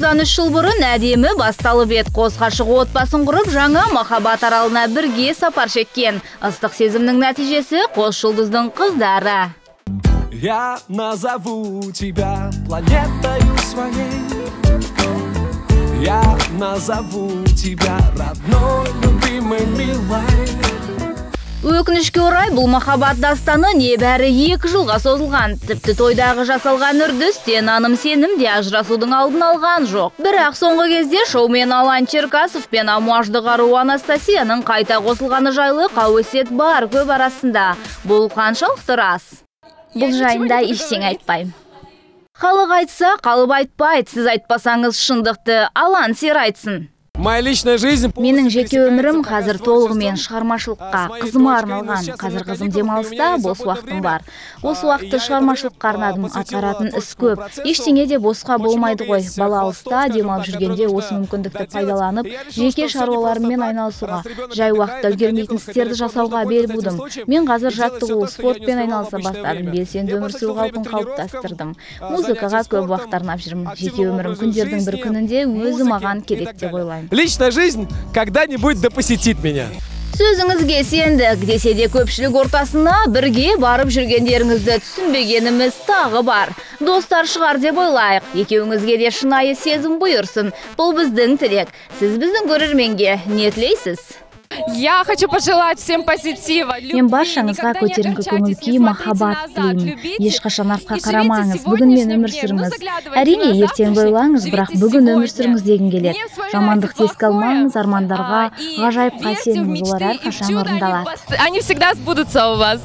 Осыдан 3 жыл бұрын әдемі басталып еді. Қос ғашық отбасын құрып, жаңа махаббат аралына бірге сапар шеккен. Ыстық сезімнің нәтижесі қос жұлдыздың қыздары. Я назову тебя планетою своей. Я назову тебя родной, любимой, милой. Өкінішке орай, бұл махаббат дастаны небәрі 2 жылға созылған. Тіпті тойдағы жасалған үрдістен наным сенім де ажырасудың алдын алған жоқ. Бірақ соңғы кезде шоумен Алан Черкасов пен амуажды қару Анастасияның қайта қосылғаны жайлы қауесет бар көп арасында. Бұл қаншалықты рас? Бұл жайында ештеңе айтпаймын. Халық айтса, қалып айтпайды. Сіз айтпасаңыз шындықты Алан сер айтсын. Моя личная жизнь. Менің жеке өмірім қазір толығымен шығармашылыққа, қызыма арналған. Қазір қызым демалыста, бос уақытым бар. Осы уақытты шығармашылыққа арнадым, атқаратын іс көп. Ештеңе де босқа болмайды ғой. Бала алыста, демалып жүргенде осы мүмкіндікті пайдаланып, жеке шаруаларыммен айналысуға, жай уақытта үлгермейтін істерді жасауға бел будым. Мен қазір жаттығу, спортпен айналыса бастадым, белсенді өмір сүру қалпын қалыптастырдым. Музыкаға көп уақыт арнап жүрмін. Жеке өмірім күндердің бір күнінде өзі маған керек деп ойлаймын. Личная жизнь когда-нибудь да посетит меня. Сөзіңізге сендік десе де көпшілік ортасына бірге барып жүргендеріңізді түсінбегеніміз тағы бар. Достар шығар деп ойлайық. Екеуіңізге де шынайы сезім бұйырсын. Бұл біздің тілек. Сіз біздің көрерменге не тілейсіз? Я хочу пожелать всем позитива. Мен баршаңызға көтеріңкі көңіл күй, махаббат тілеймін. Ешқашан артқа қарамаңыз, бүгін мен өмір сүріңіз. Әрине, ертең ойлаңыз, бірақ бүгін өмір сүріңіз деген келеді. Жамандықты еске алмаңыз, армандарға, ғажайыпқа сеніңіз, олар әрқашан орындалады. Они всегда сбудутся у вас.